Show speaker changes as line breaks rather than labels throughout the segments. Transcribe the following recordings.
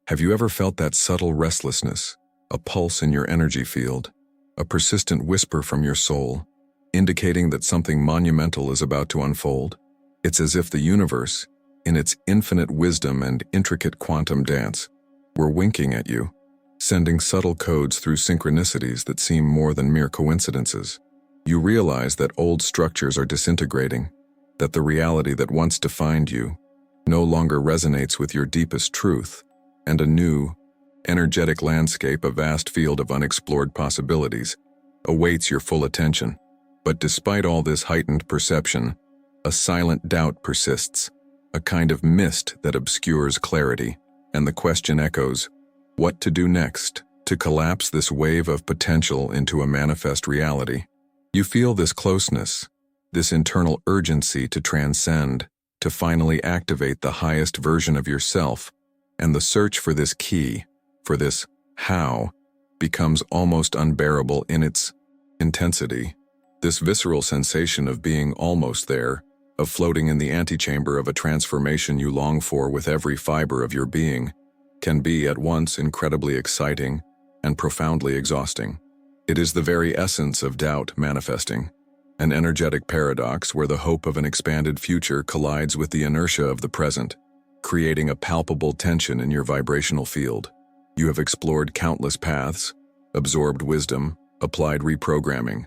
Have you ever felt that subtle restlessness, a pulse in your energy field, a persistent whisper from your soul, indicating that something monumental is about to unfold? It's as if the universe, in its infinite wisdom and intricate quantum dance, were winking at you, sending subtle codes through synchronicities that seem more than mere coincidences. You realize that old structures are disintegrating, that the reality that once defined you no longer resonates with your deepest truth, and a new, energetic landscape, a vast field of unexplored possibilities, awaits your full attention. But despite all this heightened perception, a silent doubt persists, a kind of mist that obscures clarity, and the question echoes, what to do next to collapse this wave of potential into a manifest reality? You feel this closeness, this internal urgency to transcend, to finally activate the highest version of yourself, and the search for this key, for this how, becomes almost unbearable in its intensity. This visceral sensation of being almost there, of floating in the antechamber of a transformation you long for with every fiber of your being, can be at once incredibly exciting and profoundly exhausting. It is the very essence of doubt manifesting, an energetic paradox where the hope of an expanded future collides with the inertia of the present, creating a palpable tension in your vibrational field. You have explored countless paths, absorbed wisdom, applied reprogramming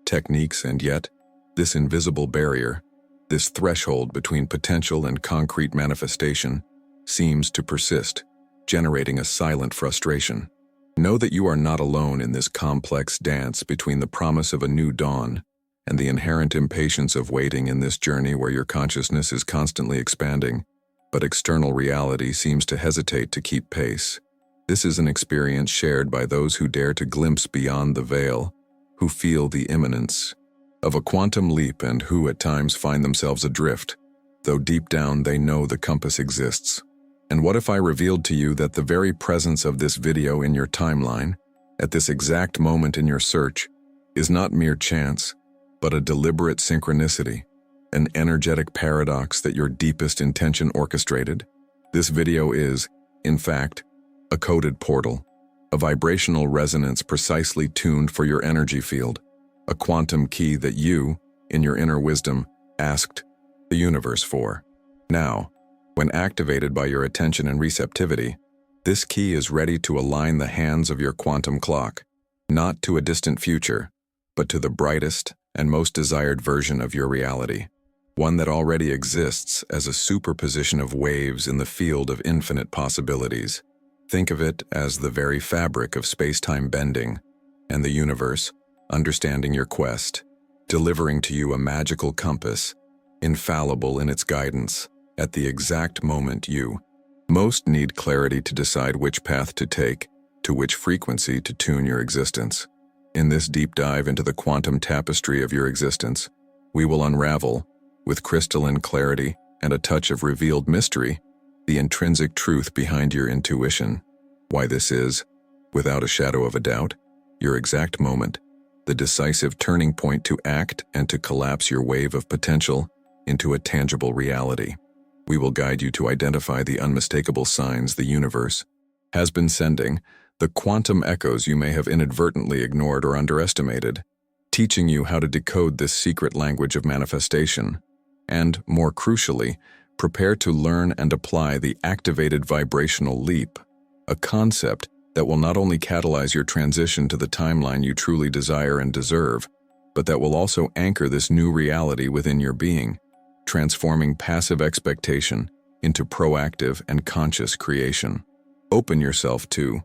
techniques, and yet, this invisible barrier, this threshold between potential and concrete manifestation, seems to persist, generating a silent frustration. Know that you are not alone in this complex dance between the promise of a new dawn and the inherent impatience of waiting in this journey where your consciousness is constantly expanding, but external reality seems to hesitate to keep pace. This is an experience shared by those who dare to glimpse beyond the veil, who feel the imminence of a quantum leap and who at times find themselves adrift, though deep down they know the compass exists. And what if I revealed to you that the very presence of this video in your timeline, at this exact moment in your search, is not mere chance, but a deliberate synchronicity, an energetic paradox that your deepest intention orchestrated? This video is, in fact, a coded portal, a vibrational resonance precisely tuned for your energy field, a quantum key that you, in your inner wisdom, asked the universe for. Now, when activated by your attention and receptivity, this key is ready to align the hands of your quantum clock, not to a distant future, but to the brightest and most desired version of your reality, one that already exists as a superposition of waves in the field of infinite possibilities. Think of it as the very fabric of space-time bending, and the universe, understanding your quest, delivering to you a magical compass, infallible in its guidance, at the exact moment you most need clarity to decide which path to take, to which frequency to tune your existence. In this deep dive into the quantum tapestry of your existence, we will unravel, with crystalline clarity and a touch of revealed mystery, the intrinsic truth behind your intuition, why this is, without a shadow of a doubt, your exact moment, the decisive turning point to act and to collapse your wave of potential into a tangible reality. We will guide you to identify the unmistakable signs the universe has been sending, the quantum echoes you may have inadvertently ignored or underestimated, teaching you how to decode this secret language of manifestation, and, more crucially, prepare to learn and apply the activated vibrational leap, a concept that will not only catalyze your transition to the timeline you truly desire and deserve, but that will also anchor this new reality within your being, transforming passive expectation into proactive and conscious creation. Open yourself to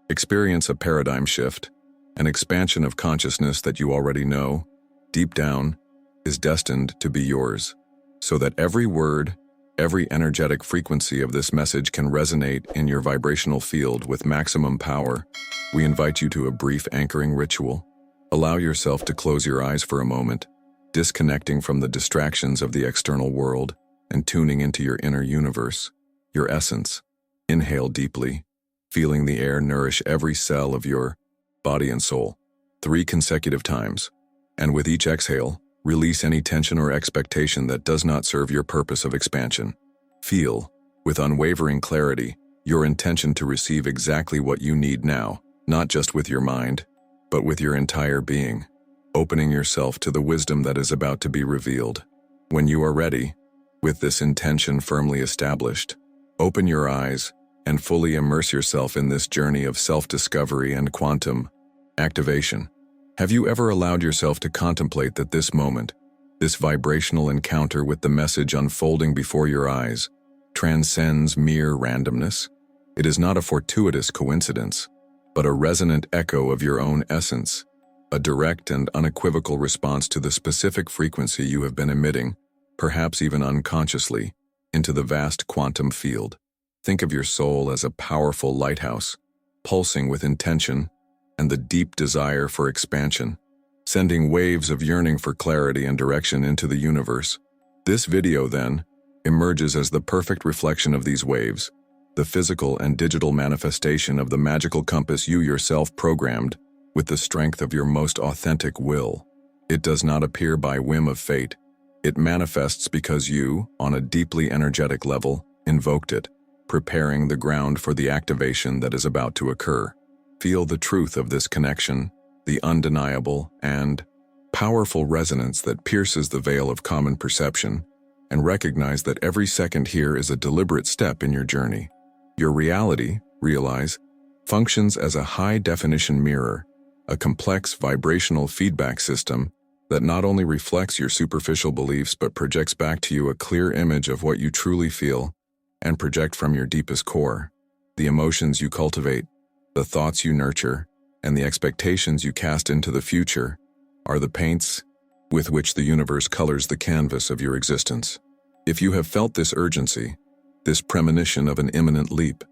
experience a paradigm shift, an expansion of consciousness that you already know, deep down, is destined to be yours, so that every word, every energetic frequency of this message can resonate in your vibrational field with maximum power. We invite you to a brief anchoring ritual. Allow yourself to close your eyes for a moment, disconnecting from the distractions of the external world and tuning into your inner universe, your essence. Inhale deeply, feeling the air nourish every cell of your body and soul, 3 consecutive times. And with each exhale, release any tension or expectation that does not serve your purpose of expansion. Feel, with unwavering clarity, your intention to receive exactly what you need now, not just with your mind, but with your entire being, opening yourself to the wisdom that is about to be revealed. When you are ready, with this intention firmly established, open your eyes and fully immerse yourself in this journey of self-discovery and quantum activation. Have you ever allowed yourself to contemplate that this moment, this vibrational encounter with the message unfolding before your eyes, transcends mere randomness? It is not a fortuitous coincidence, but a resonant echo of your own essence, a direct and unequivocal response to the specific frequency you have been emitting, perhaps even unconsciously, into the vast quantum field. Think of your soul as a powerful lighthouse, pulsing with intention and the deep desire for expansion, sending waves of yearning for clarity and direction into the universe. This video, then, emerges as the perfect reflection of these waves, the physical and digital manifestation of the magical compass you yourself programmed with the strength of your most authentic will. It does not appear by whim of fate. It manifests because you, on a deeply energetic level, invoked it, preparing the ground for the activation that is about to occur. Feel the truth of this connection, the undeniable and powerful resonance that pierces the veil of common perception, and recognize that every second here is a deliberate step in your journey. Your reality, realize, functions as a high-definition mirror, a complex vibrational feedback system that not only reflects your superficial beliefs but projects back to you a clear image of what you truly feel and project from your deepest core. The emotions you cultivate, the thoughts you nurture, and the expectations you cast into the future are the paints with which the universe colors the canvas of your existence. If you have felt this urgency, this premonition of an imminent leap,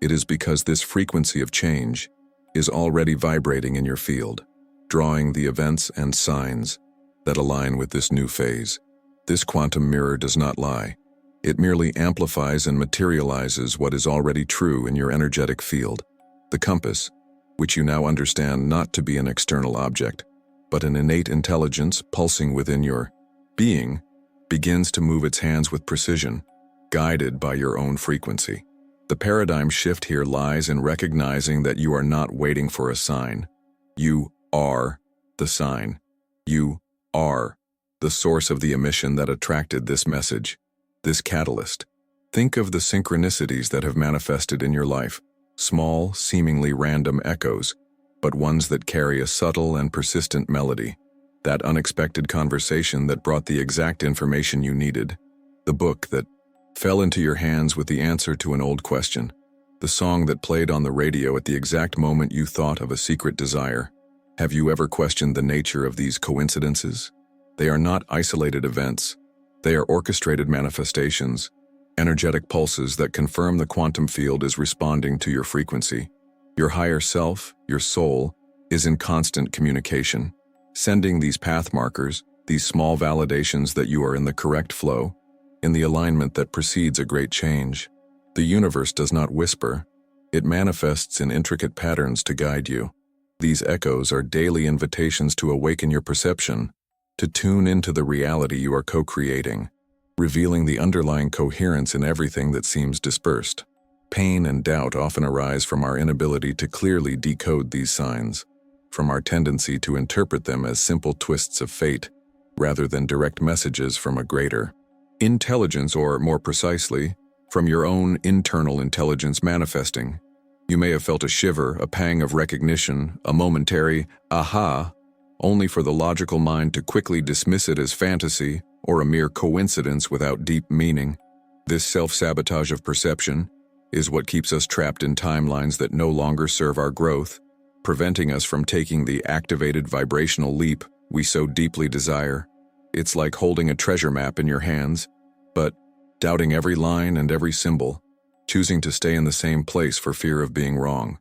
it is because this frequency of change is already vibrating in your field, drawing the events and signs that align with this new phase. This quantum mirror does not lie. It merely amplifies and materializes what is already true in your energetic field. The compass, which you now understand not to be an external object, but an innate intelligence pulsing within your being, begins to move its hands with precision, guided by your own frequency. The paradigm shift here lies in recognizing that you are not waiting for a sign. You are the sign. You are the source of the emission that attracted this message, this catalyst. Think of the synchronicities that have manifested in your life, small, seemingly random echoes, but ones that carry a subtle and persistent melody. That unexpected conversation that brought the exact information you needed, the book that fell into your hands with the answer to an old question, the song that played on the radio at the exact moment you thought of a secret desire. Have you ever questioned the nature of these coincidences? They are not isolated events. They are orchestrated manifestations, energetic pulses that confirm the quantum field is responding to your frequency. Your higher self, your soul, is in constant communication, sending these path markers, these small validations that you are in the correct flow, in the alignment that precedes a great change. The universe does not whisper. It manifests in intricate patterns to guide you. These echoes are daily invitations to awaken your perception, to tune into the reality you are co-creating, revealing the underlying coherence in everything that seems dispersed. Pain and doubt often arise from our inability to clearly decode these signs, from our tendency to interpret them as simple twists of fate, rather than direct messages from a greater intelligence, or more precisely, from your own internal intelligence manifesting. You may have felt a shiver, a pang of recognition, a momentary aha, only for the logical mind to quickly dismiss it as fantasy or a mere coincidence without deep meaning. This self-sabotage of perception is what keeps us trapped in timelines that no longer serve our growth, preventing us from taking the activated vibrational leap we so deeply desire. It's like holding a treasure map in your hands, but doubting every line and every symbol, choosing to stay in the same place for fear of being wrong.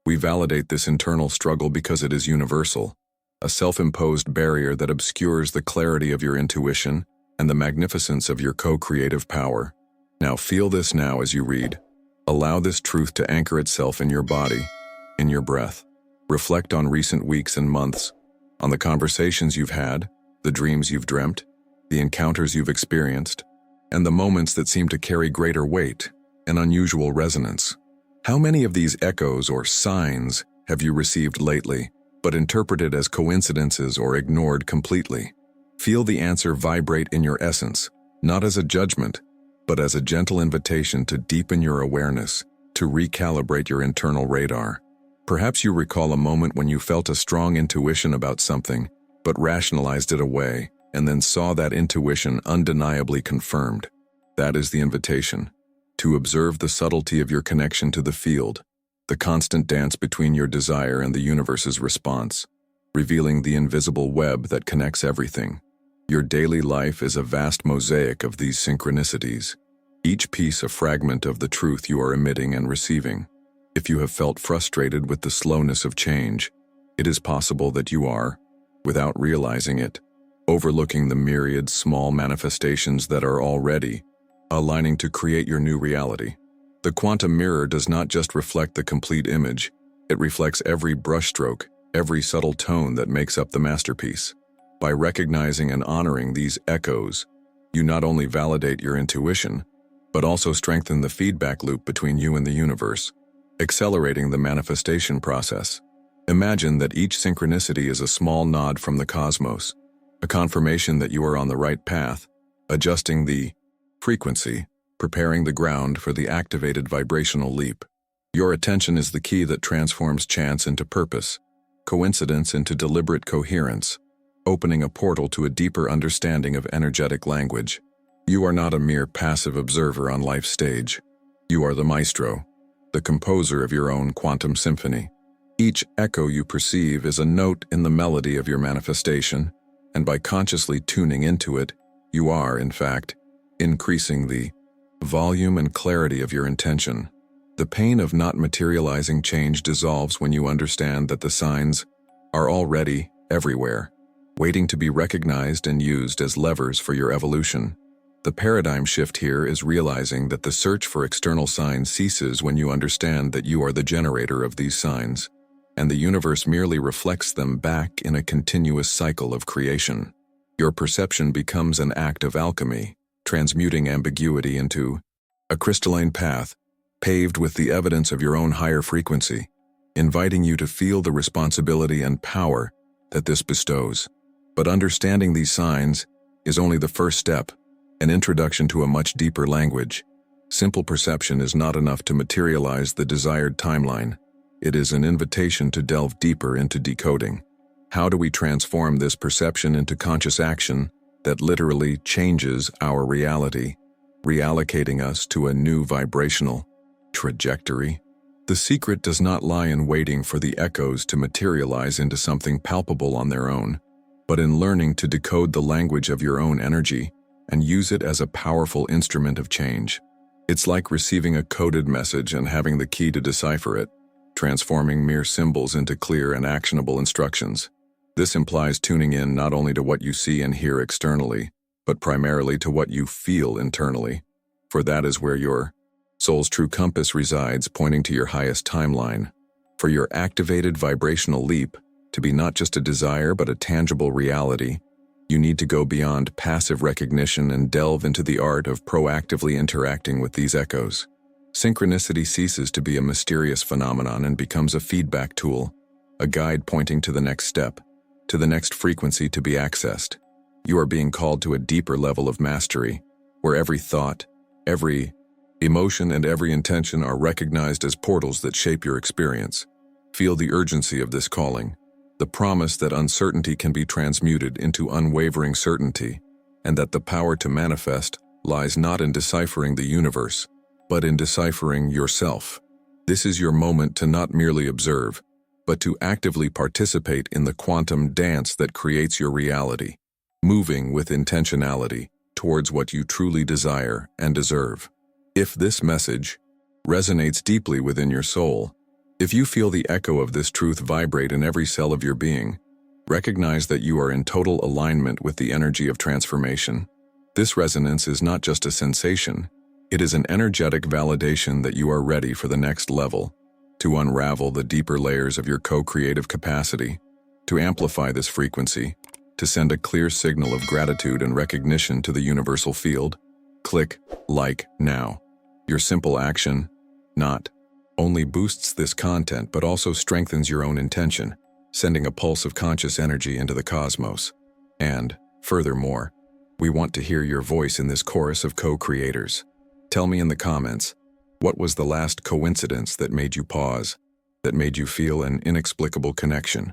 We validate this internal struggle because it is universal, a self-imposed barrier that obscures the clarity of your intuition and the magnificence of your co-creative power. Now feel this now as you read. Allow this truth to anchor itself in your body, in your breath. Reflect on recent weeks and months, on the conversations you've had, the dreams you've dreamt, the encounters you've experienced, and the moments that seem to carry greater weight and unusual resonance. How many of these echoes or signs have you received lately, but interpreted as coincidences or ignored completely? Feel the answer vibrate in your essence, not as a judgment, but as a gentle invitation to deepen your awareness, to recalibrate your internal radar. Perhaps you recall a moment when you felt a strong intuition about something, but rationalized it away, and then saw that intuition undeniably confirmed. That is the invitation, to observe the subtlety of your connection to the field, the constant dance between your desire and the universe's response, revealing the invisible web that connects everything. Your daily life is a vast mosaic of these synchronicities, each piece a fragment of the truth you are emitting and receiving. If you have felt frustrated with the slowness of change, it is possible that you are, without realizing it, overlooking the myriad small manifestations that are already aligning to create your new reality. The quantum mirror does not just reflect the complete image, it reflects every brushstroke, every subtle tone that makes up the masterpiece. By recognizing and honoring these echoes, you not only validate your intuition, but also strengthen the feedback loop between you and the universe, accelerating the manifestation process. Imagine that each synchronicity is a small nod from the cosmos, a confirmation that you are on the right path, adjusting the frequency, preparing the ground for the activated vibrational leap. Your attention is the key that transforms chance into purpose, coincidence into deliberate coherence, opening a portal to a deeper understanding of energetic language. You are not a mere passive observer on life's stage. You are the maestro, the composer of your own quantum symphony. Each echo you perceive is a note in the melody of your manifestation, and by consciously tuning into it, you are, in fact, increasing the volume and clarity of your intention. The pain of not materializing change dissolves when you understand that the signs are already everywhere, waiting to be recognized and used as levers for your evolution. The paradigm shift here is realizing that the search for external signs ceases when you understand that you are the generator of these signs, and the universe merely reflects them back in a continuous cycle of creation. Your perception becomes an act of alchemy, transmuting ambiguity into a crystalline path, paved with the evidence of your own higher frequency, inviting you to feel the responsibility and power that this bestows. But understanding these signs is only the first step, an introduction to a much deeper language. Simple perception is not enough to materialize the desired timeline. It is an invitation to delve deeper into decoding. How do we transform this perception into conscious action that literally changes our reality, reallocating us to a new vibrational trajectory? The secret does not lie in waiting for the echoes to materialize into something palpable on their own, but in learning to decode the language of your own energy and use it as a powerful instrument of change. It's like receiving a coded message and having the key to decipher it, transforming mere symbols into clear and actionable instructions. This implies tuning in not only to what you see and hear externally, but primarily to what you feel internally, for that is where your soul's true compass resides, pointing to your highest timeline. For your activated vibrational leap to be not just a desire but a tangible reality, you need to go beyond passive recognition and delve into the art of proactively interacting with these echoes. Synchronicity ceases to be a mysterious phenomenon and becomes a feedback tool, a guide pointing to the next step, to the next frequency to be accessed. You are being called to a deeper level of mastery, where every thought, every emotion, and every intention are recognized as portals that shape your experience. Feel the urgency of this calling, the promise that uncertainty can be transmuted into unwavering certainty, and that the power to manifest lies not in deciphering the universe, but in deciphering yourself. This is your moment to not merely observe, but to actively participate in the quantum dance that creates your reality, moving with intentionality towards what you truly desire and deserve. If this message resonates deeply within your soul, if you feel the echo of this truth vibrate in every cell of your being, recognize that you are in total alignment with the energy of transformation. This resonance is not just a sensation, it is an energetic validation that you are ready for the next level, to unravel the deeper layers of your co-creative capacity, to amplify this frequency, to send a clear signal of gratitude and recognition to the universal field. Click like now. Your simple action, not only boosts this content but also strengthens your own intention, sending a pulse of conscious energy into the cosmos. And, furthermore, we want to hear your voice in this chorus of co-creators. Tell me in the comments, what was the last coincidence that made you pause, that made you feel an inexplicable connection,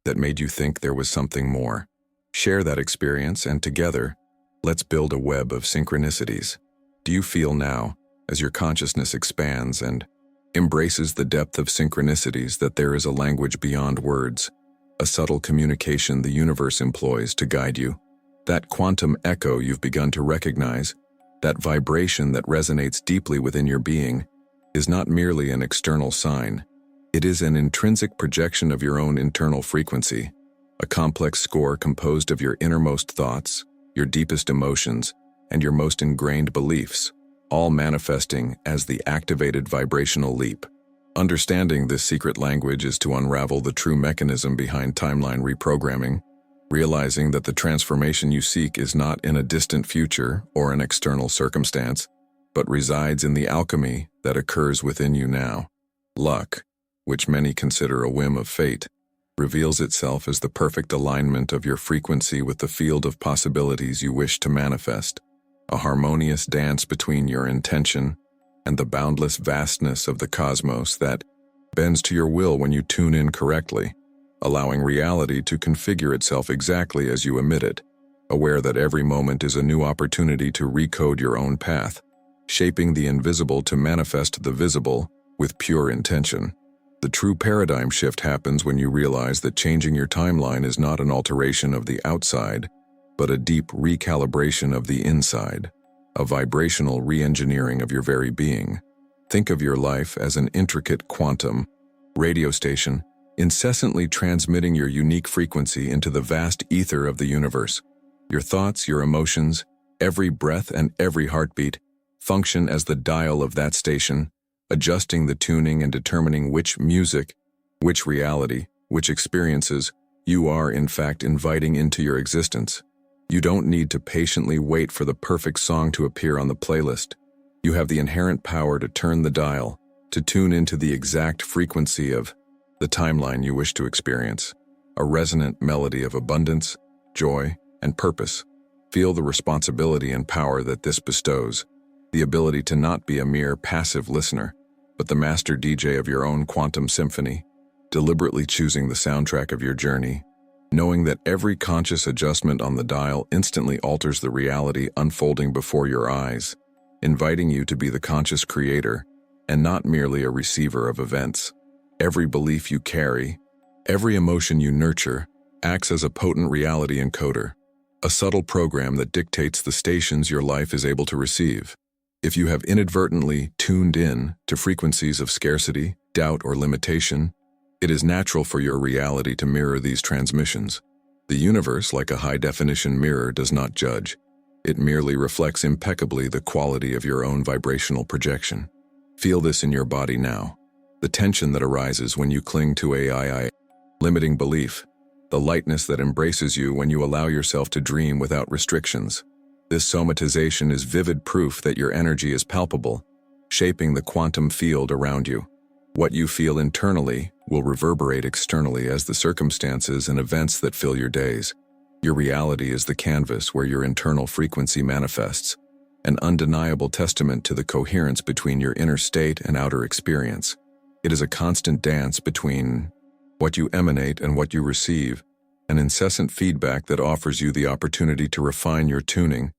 that made you think there was something more? Share that experience, and together, let's build a web of synchronicities. Do you feel now, as your consciousness expands and embraces the depth of synchronicities, that there is a language beyond words, a subtle communication the universe employs to guide you? That quantum echo you've begun to recognize, that vibration that resonates deeply within your being, is not merely an external sign. It is an intrinsic projection of your own internal frequency, a complex score composed of your innermost thoughts, your deepest emotions, and your most ingrained beliefs, all manifesting as the activated vibrational leap. Understanding this secret language is to unravel the true mechanism behind timeline reprogramming, realizing that the transformation you seek is not in a distant future or an external circumstance, but resides in the alchemy that occurs within you now. Luck, which many consider a whim of fate, reveals itself as the perfect alignment of your frequency with the field of possibilities you wish to manifest, a harmonious dance between your intention and the boundless vastness of the cosmos that bends to your will when you tune in correctly, allowing reality to configure itself exactly as you emit it, aware that every moment is a new opportunity to recode your own path, shaping the invisible to manifest the visible with pure intention. The true paradigm shift happens when you realize that changing your timeline is not an alteration of the outside, but a deep recalibration of the inside, a vibrational re-engineering of your very being. Think of your life as an intricate quantum radio station, incessantly transmitting your unique frequency into the vast ether of the universe. Your thoughts, your emotions, every breath and every heartbeat function as the dial of that station, adjusting the tuning and determining which music, which reality, which experiences you are in fact inviting into your existence. You don't need to patiently wait for the perfect song to appear on the playlist. You have the inherent power to turn the dial, to tune into the exact frequency of the timeline you wish to experience, a resonant melody of abundance, joy, and purpose. Feel the responsibility and power that this bestows, the ability to not be a mere passive listener, but the master DJ of your own quantum symphony, deliberately choosing the soundtrack of your journey, knowing that every conscious adjustment on the dial instantly alters the reality unfolding before your eyes, inviting you to be the conscious creator and not merely a receiver of events. Every belief you carry, every emotion you nurture, acts as a potent reality encoder, a subtle program that dictates the stations your life is able to receive. If you have inadvertently tuned in to frequencies of scarcity, doubt, or limitation, it is natural for your reality to mirror these transmissions. The universe, like a high-definition mirror, does not judge. It merely reflects impeccably the quality of your own vibrational projection. Feel this in your body now. The tension that arises when you cling to a limiting belief, the lightness that embraces you when you allow yourself to dream without restrictions. This somatization is vivid proof that your energy is palpable, shaping the quantum field around you. What you feel internally will reverberate externally as the circumstances and events that fill your days. Your reality is the canvas where your internal frequency manifests, an undeniable testament to the coherence between your inner state and outer experience. It is a constant dance between what you emanate and what you receive, an incessant feedback that offers you the opportunity to refine your tuning,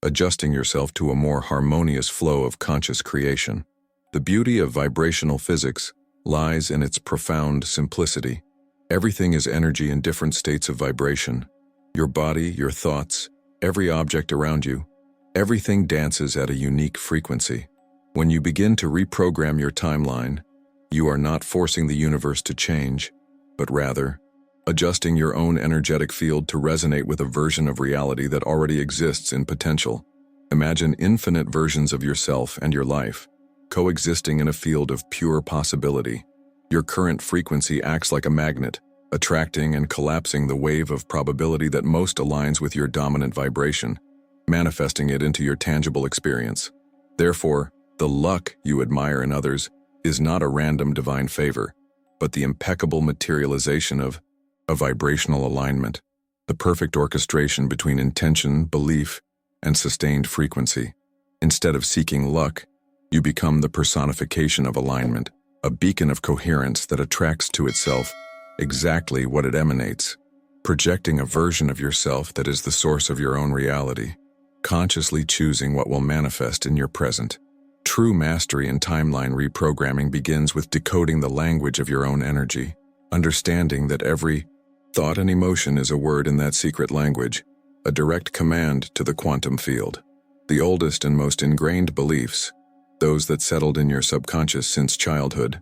adjusting yourself to a more harmonious flow of conscious creation. The beauty of vibrational physics lies in its profound simplicity. Everything is energy in different states of vibration. Your body, your thoughts, every object around you, everything dances at a unique frequency. When you begin to reprogram your timeline, you are not forcing the universe to change, but rather adjusting your own energetic field to resonate with a version of reality that already exists in potential. Imagine infinite versions of yourself and your life, coexisting in a field of pure possibility. Your current frequency acts like a magnet, attracting and collapsing the wave of probability that most aligns with your dominant vibration, manifesting it into your tangible experience. Therefore, the luck you admire in others is not a random divine favor, but the impeccable materialization of a vibrational alignment, the perfect orchestration between intention, belief, and sustained frequency. Instead of seeking luck, you become the personification of alignment, a beacon of coherence that attracts to itself exactly what it emanates, projecting a version of yourself that is the source of your own reality, consciously choosing what will manifest in your present. True mastery in timeline reprogramming begins with decoding the language of your own energy, understanding that every thought and emotion is a word in that secret language, a direct command to the quantum field. The oldest and most ingrained beliefs, those that settled in your subconscious since childhood,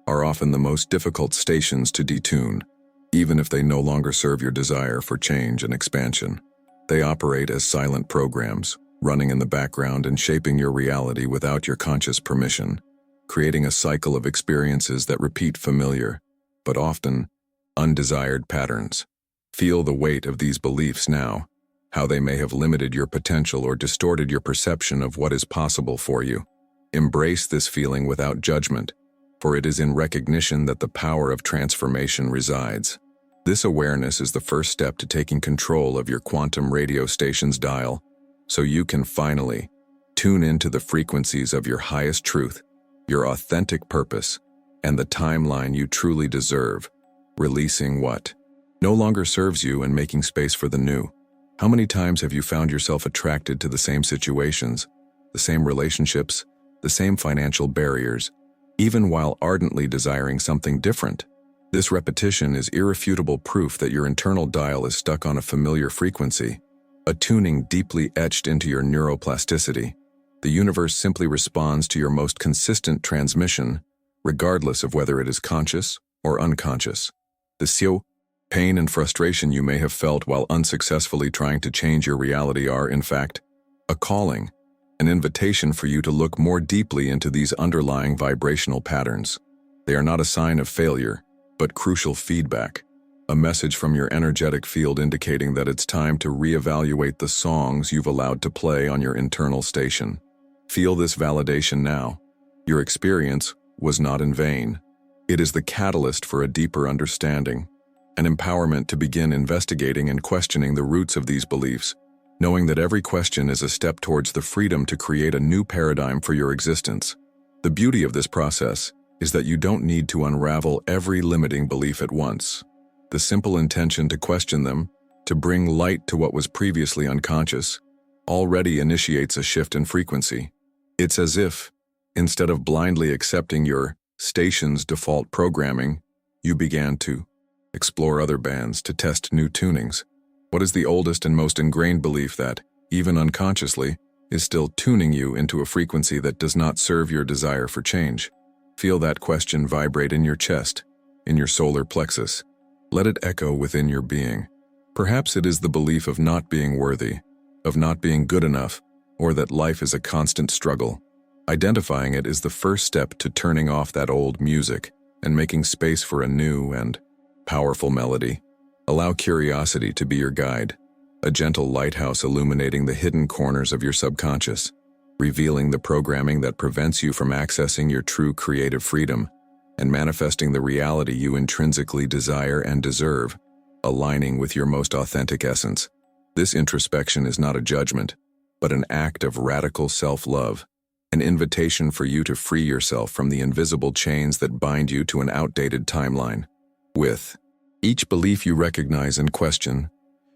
are often the most difficult stations to detune, even if they no longer serve your desire for change and expansion. They operate as silent programs, running in the background and shaping your reality without your conscious permission, creating a cycle of experiences that repeat familiar, but often undesired patterns. Feel the weight of these beliefs now, how they may have limited your potential or distorted your perception of what is possible for you. Embrace this feeling without judgment, for it is in recognition that the power of transformation resides. This awareness is the first step to taking control of your quantum radio station's dial, so you can finally tune into the frequencies of your highest truth, your authentic purpose, and the timeline you truly deserve, releasing what no longer serves you and making space for the new. How many times have you found yourself attracted to the same situations, the same relationships, the same financial barriers, even while ardently desiring something different? This repetition is irrefutable proof that your internal dial is stuck on a familiar frequency, a tuning deeply etched into your neuroplasticity. The universe simply responds to your most consistent transmission, regardless of whether it is conscious or unconscious. The pain and frustration you may have felt while unsuccessfully trying to change your reality are, in fact, a calling, an invitation for you to look more deeply into these underlying vibrational patterns. They are not a sign of failure, but crucial feedback, a message from your energetic field indicating that it's time to reevaluate the songs you've allowed to play on your internal station. Feel this validation now. Your experience was not in vain. It is the catalyst for a deeper understanding, an empowerment to begin investigating and questioning the roots of these beliefs, knowing that every question is a step towards the freedom to create a new paradigm for your existence. The beauty of this process is that you don't need to unravel every limiting belief at once. The simple intention to question them, to bring light to what was previously unconscious, already initiates a shift in frequency. It's as if, instead of blindly accepting your station's default programming, you began to explore other bands to test new tunings. What is the oldest and most ingrained belief that, even unconsciously, is still tuning you into a frequency that does not serve your desire for change? Feel that question vibrate in your chest, in your solar plexus. Let it echo within your being. Perhaps it is the belief of not being worthy, of not being good enough, or that life is a constant struggle. Identifying it is the first step to turning off that old music and making space for a new and powerful melody. Allow curiosity to be your guide, a gentle lighthouse illuminating the hidden corners of your subconscious, revealing the programming that prevents you from accessing your true creative freedom and manifesting the reality you intrinsically desire and deserve, aligning with your most authentic essence. This introspection is not a judgment, but an act of radical self-love, an invitation for you to free yourself from the invisible chains that bind you to an outdated timeline. With each belief you recognize and question,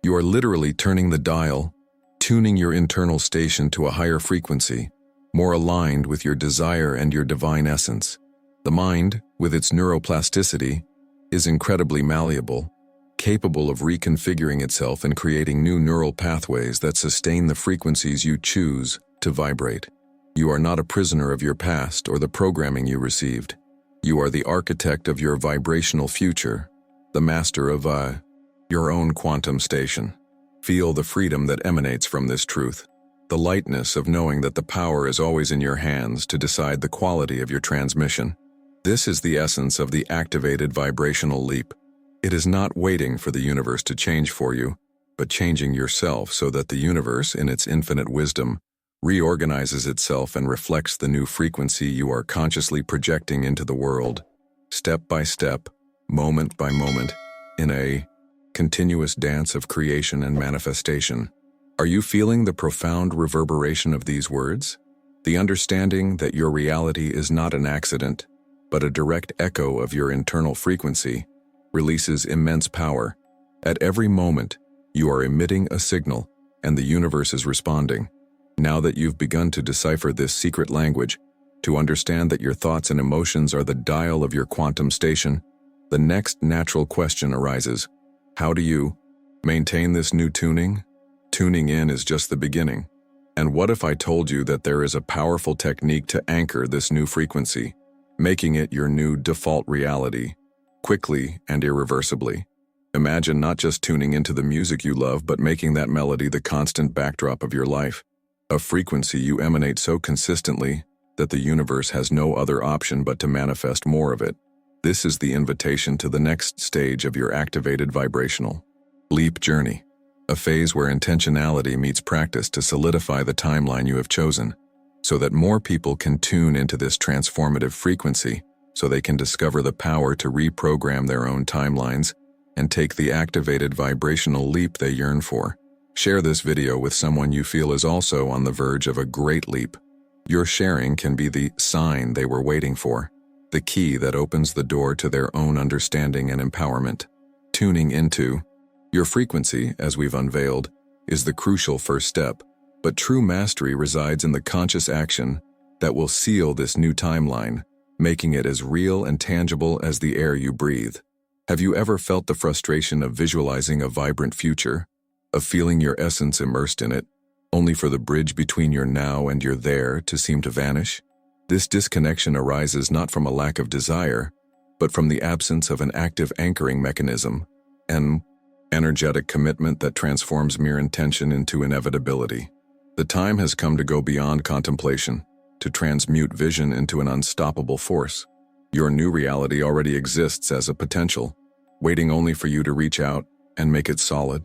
you are literally turning the dial, tuning your internal station to a higher frequency, more aligned with your desire and your divine essence. The mind, with its neuroplasticity, is incredibly malleable, capable of reconfiguring itself and creating new neural pathways that sustain the frequencies you choose to vibrate. You are not a prisoner of your past or the programming you received. You are the architect of your vibrational future, the master of your own quantum station. Feel the freedom that emanates from this truth, the lightness of knowing that the power is always in your hands to decide the quality of your transmission. This is the essence of the Activated Vibrational Leap. It is not waiting for the universe to change for you, but changing yourself so that the universe, in its infinite wisdom, reorganizes itself and reflects the new frequency you are consciously projecting into the world, step by step, moment by moment, in a continuous dance of creation and manifestation. Are you feeling the profound reverberation of these words? The understanding that your reality is not an accident, but a direct echo of your internal frequency, releases immense power. At every moment, you are emitting a signal, and the universe is responding. Now that you've begun to decipher this secret language, to understand that your thoughts and emotions are the dial of your quantum station, the next natural question arises. How do you maintain this new tuning? Tuning in is just the beginning. And what if I told you that there is a powerful technique to anchor this new frequency, making it your new default reality, quickly and irreversibly? Imagine not just tuning into the music you love, but making that melody the constant backdrop of your life, a frequency you emanate so consistently that the universe has no other option but to manifest more of it. This is the invitation to the next stage of your activated vibrational leap journey, a phase where intentionality meets practice to solidify the timeline you have chosen, so that more people can tune into this transformative frequency, so they can discover the power to reprogram their own timelines and take the activated vibrational leap they yearn for. Share this video with someone you feel is also on the verge of a great leap. Your sharing can be the sign they were waiting for, the key that opens the door to their own understanding and empowerment. Tuning into your frequency, as we've unveiled, is the crucial first step, but true mastery resides in the conscious action that will seal this new timeline, making it as real and tangible as the air you breathe. Have you ever felt the frustration of visualizing a vibrant future, of feeling your essence immersed in it, only for the bridge between your now and your there to seem to vanish? This disconnection arises not from a lack of desire, but from the absence of an active anchoring mechanism, an energetic commitment that transforms mere intention into inevitability. The time has come to go beyond contemplation, to transmute vision into an unstoppable force. Your new reality already exists as a potential, waiting only for you to reach out and make it solid,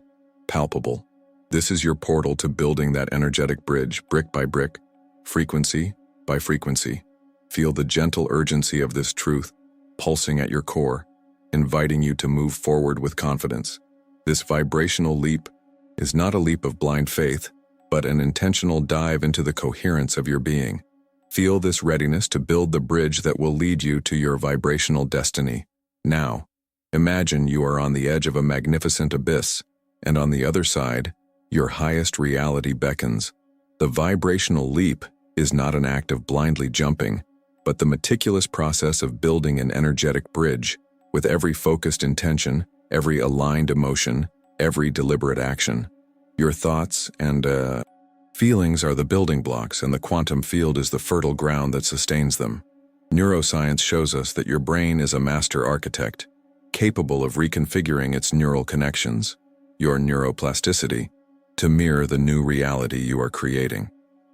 palpable. This is your portal to building that energetic bridge, brick by brick, frequency by frequency. Feel the gentle urgency of this truth pulsing at your core, inviting you to move forward with confidence. This vibrational leap is not a leap of blind faith, but an intentional dive into the coherence of your being. Feel this readiness to build the bridge that will lead you to your vibrational destiny. Now, imagine you are on the edge of a magnificent abyss, and on the other side, your highest reality beckons. The vibrational leap is not an act of blindly jumping, but the meticulous process of building an energetic bridge, with every focused intention, every aligned emotion, every deliberate action. Your thoughts and feelings are the building blocks, and the quantum field is the fertile ground that sustains them. Neuroscience shows us that your brain is a master architect, capable of reconfiguring its neural connections, your neuroplasticity, to mirror the new reality you are creating.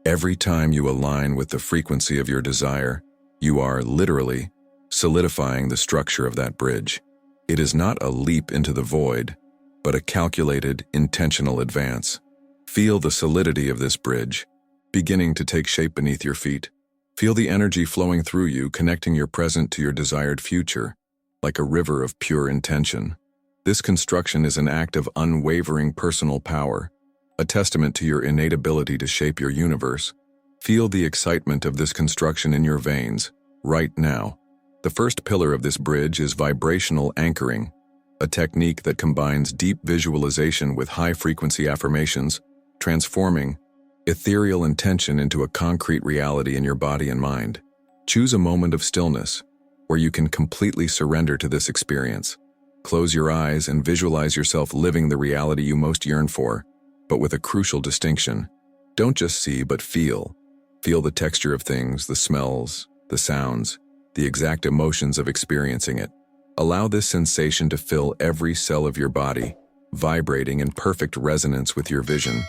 Every time you align with the frequency of your desire, you are literally solidifying the structure of that bridge. It is not a leap into the void, but a calculated, intentional advance. Feel the solidity of this bridge, beginning to take shape beneath your feet. Feel the energy flowing through you, connecting your present to your desired future, like a river of pure intention. This construction is an act of unwavering personal power, a testament to your innate ability to shape your universe. Feel the excitement of this construction in your veins, right now. The first pillar of this bridge is vibrational anchoring, a technique that combines deep visualization with high-frequency affirmations, transforming ethereal intention into a concrete reality in your body and mind. Choose a moment of stillness, where you can completely surrender to this experience. Close your eyes and visualize yourself living the reality you most yearn for, but with a crucial distinction. Don't just see, but feel. Feel the texture of things, the smells, the sounds, the exact emotions of experiencing it. Allow this sensation to fill every cell of your body, vibrating in perfect resonance with your vision.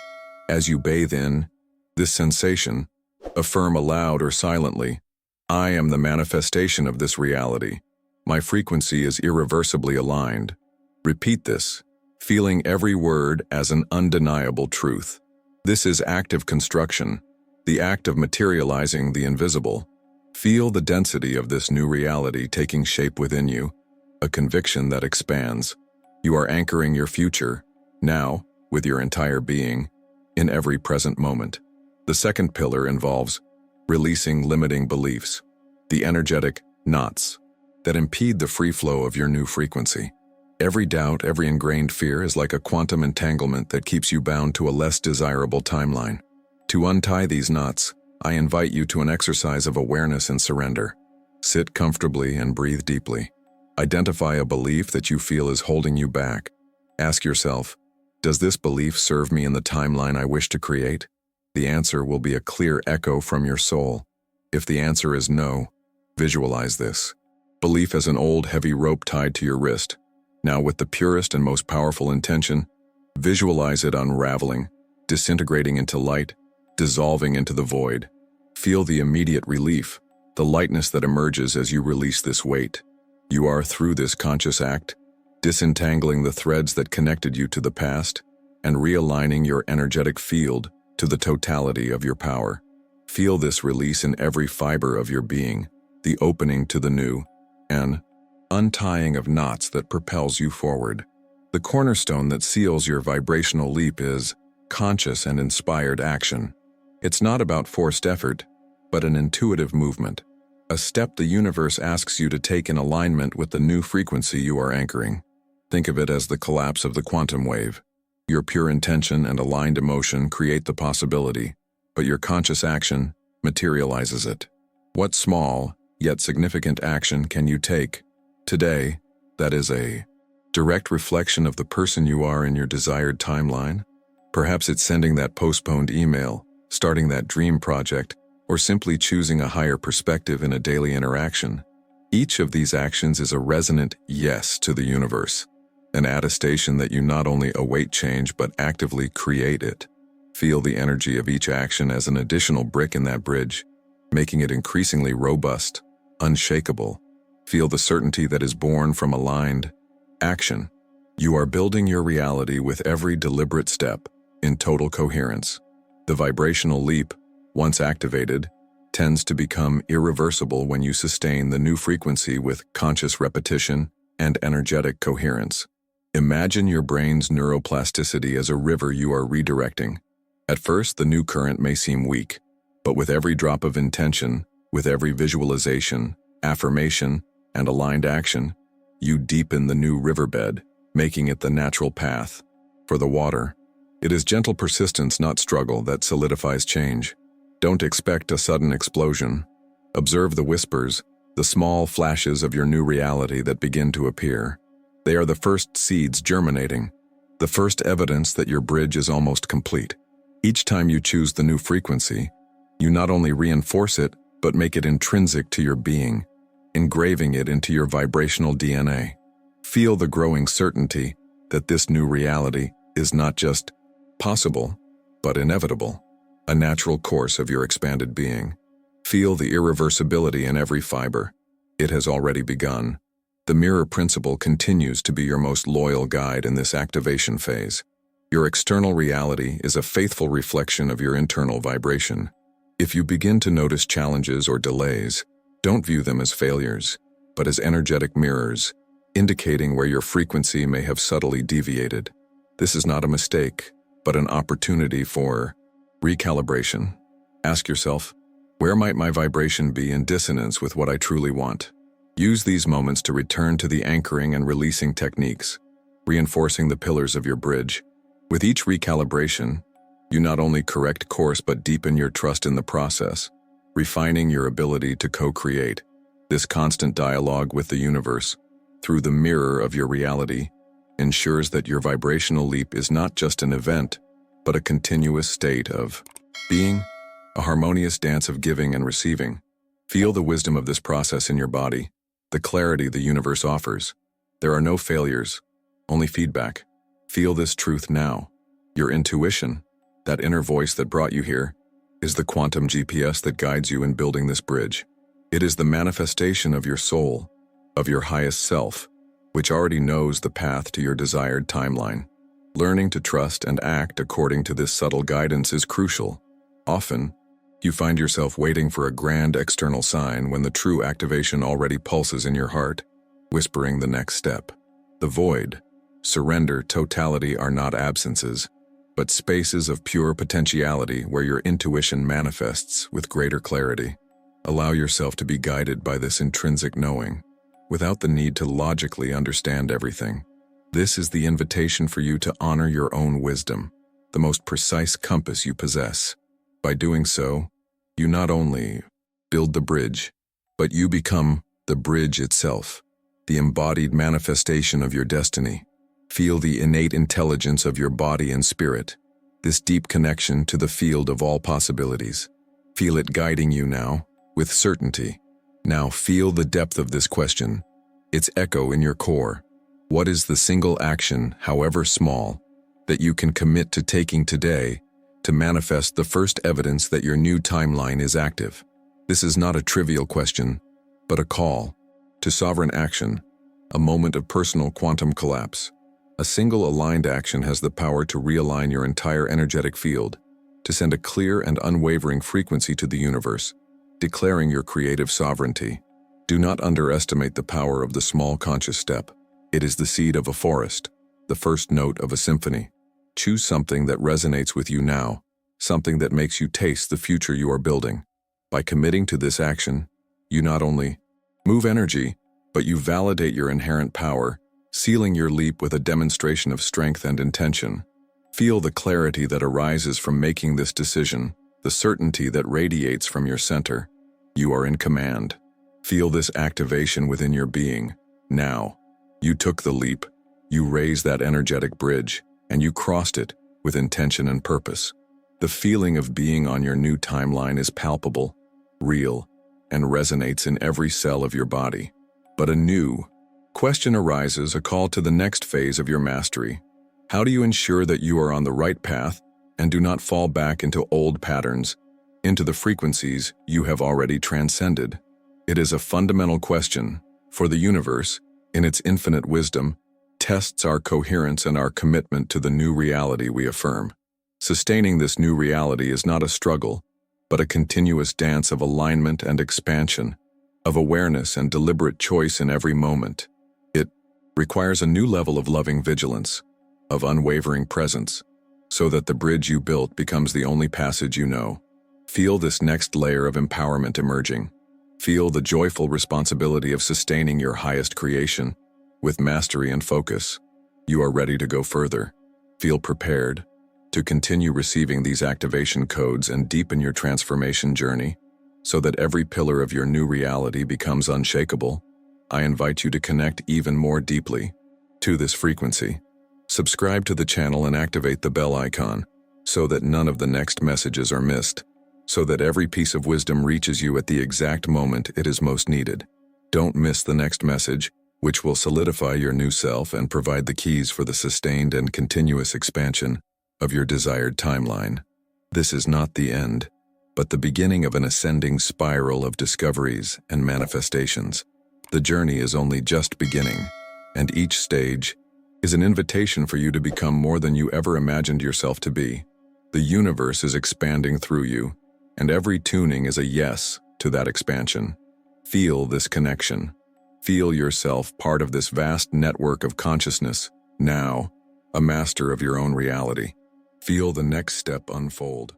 As you bathe in this sensation, affirm aloud or silently, "I am the manifestation of this reality. My frequency is irreversibly aligned." Repeat this, feeling every word as an undeniable truth. This is active construction, the act of materializing the invisible. Feel the density of this new reality taking shape within you, a conviction that expands. You are anchoring your future, now, with your entire being, in every present moment. The second pillar involves releasing limiting beliefs, the energetic knots that impede the free flow of your new frequency. Every doubt, every ingrained fear is like a quantum entanglement that keeps you bound to a less desirable timeline. To untie these knots, I invite you to an exercise of awareness and surrender. Sit comfortably and breathe deeply. Identify a belief that you feel is holding you back. Ask yourself, does this belief serve me in the timeline I wish to create? The answer will be a clear echo from your soul. If the answer is no, visualize this belief as an old, heavy rope tied to your wrist. Now, with the purest and most powerful intention, visualize it unraveling, disintegrating into light, dissolving into the void. Feel the immediate relief, the lightness that emerges as you release this weight. You are, through this conscious act, disentangling the threads that connected you to the past and realigning your energetic field to the totality of your power. Feel this release in every fiber of your being, the opening to the new, and untying of knots that propels you forward. The cornerstone that seals your vibrational leap is conscious and inspired action. It's not about forced effort, but an intuitive movement, a step the universe asks you to take in alignment with the new frequency you are anchoring. Think of it as the collapse of the quantum wave. Your pure intention and aligned emotion create the possibility, but your conscious action materializes it. What small, yet significant action can you take today that is a direct reflection of the person you are in your desired timeline? Perhaps it's sending that postponed email, starting that dream project, or simply choosing a higher perspective in a daily interaction. Each of these actions is a resonant yes to the universe, an attestation that you not only await change but actively create it. Feel the energy of each action as an additional brick in that bridge, making it increasingly robust, unshakable. Feel the certainty that is born from aligned action. You are building your reality with every deliberate step, in total coherence. The vibrational leap, once activated, tends to become irreversible when you sustain the new frequency with conscious repetition and energetic coherence. Imagine your brain's neuroplasticity as a river you are redirecting. At first, the new current may seem weak, but with every drop of intention, with every visualization, affirmation, and aligned action, you deepen the new riverbed, making it the natural path. For the water, it is gentle persistence, not struggle, that solidifies change. Don't expect a sudden explosion. Observe the whispers, the small flashes of your new reality that begin to appear. They are the first seeds germinating, the first evidence that your bridge is almost complete. Each time you choose the new frequency, you not only reinforce it, but make it intrinsic to your being, engraving it into your vibrational DNA. Feel the growing certainty that this new reality is not just possible, but inevitable, a natural course of your expanded being. Feel the irreversibility in every fiber. It has already begun. The mirror principle continues to be your most loyal guide in this activation phase. Your external reality is a faithful reflection of your internal vibration. If you begin to notice challenges or delays, don't view them as failures, but as energetic mirrors, indicating where your frequency may have subtly deviated. This is not a mistake, but an opportunity for recalibration. Ask yourself, where might my vibration be in dissonance with what I truly want? Use these moments to return to the anchoring and releasing techniques, reinforcing the pillars of your bridge. With each recalibration, you not only correct course but deepen your trust in the process, refining your ability to co-create. This constant dialogue with the universe, through the mirror of your reality, ensures that your vibrational leap is not just an event, but a continuous state of being, a harmonious dance of giving and receiving. Feel the wisdom of this process in your body, the clarity the universe offers. There are no failures, only feedback. Feel this truth now. Your intuition, that inner voice that brought you here, is the quantum GPS that guides you in building this bridge. It is the manifestation of your soul, of your highest self, which already knows the path to your desired timeline. Learning to trust and act according to this subtle guidance is crucial. Often, You find yourself waiting for a grand external sign when the true activation already pulses in your heart, whispering the next step. The void, surrender, totality are not absences, but spaces of pure potentiality where your intuition manifests with greater clarity. Allow yourself to be guided by this intrinsic knowing, without the need to logically understand everything. This is the invitation for you to honor your own wisdom, the most precise compass you possess. By doing so, you not only build the bridge, but you become the bridge itself, the embodied manifestation of your destiny. Feel the innate intelligence of your body and spirit, this deep connection to the field of all possibilities. Feel it guiding you now, with certainty. Now feel the depth of this question, its echo in your core. What is the single action, however small, that you can commit to taking today to manifest the first evidence that your new timeline is active? This is not a trivial question, but a call to sovereign action, a moment of personal quantum collapse. A single aligned action has the power to realign your entire energetic field, to send a clear and unwavering frequency to the universe, declaring your creative sovereignty. Do not underestimate the power of the small conscious step. It is the seed of a forest, the first note of a symphony. Choose something that resonates with you now, something that makes you taste the future you are building. By committing to this action, you not only move energy, but you validate your inherent power, sealing your leap with a demonstration of strength and intention. Feel the clarity that arises from making this decision, the certainty that radiates from your center. You are in command. Feel this activation within your being. Now, you took the leap, you raised that energetic bridge, and you crossed it with intention and purpose. The feeling of being on your new timeline is palpable, real, and resonates in every cell of your body. But a new question arises, a call to the next phase of your mastery. How do you ensure that you are on the right path and do not fall back into old patterns, into the frequencies you have already transcended? It is a fundamental question, for the universe, in its infinite wisdom, tests our coherence and our commitment to the new reality we affirm. Sustaining this new reality is not a struggle, but a continuous dance of alignment and expansion, of awareness and deliberate choice in every moment. It requires a new level of loving vigilance, of unwavering presence, so that the bridge you built becomes the only passage you know. Feel this next layer of empowerment emerging. Feel the joyful responsibility of sustaining your highest creation. With mastery and focus, you are ready to go further. Feel prepared to continue receiving these activation codes and deepen your transformation journey, so that every pillar of your new reality becomes unshakable. I invite you to connect even more deeply to this frequency. Subscribe to the channel and activate the bell icon, so that none of the next messages are missed, so that every piece of wisdom reaches you at the exact moment it is most needed. Don't miss the next message, which will solidify your new self and provide the keys for the sustained and continuous expansion of your desired timeline. This is not the end, but the beginning of an ascending spiral of discoveries and manifestations. The journey is only just beginning, and each stage is an invitation for you to become more than you ever imagined yourself to be. The universe is expanding through you, and every tuning is a yes to that expansion. Feel this connection. Feel yourself part of this vast network of consciousness, now a master of your own reality. Feel the next step unfold.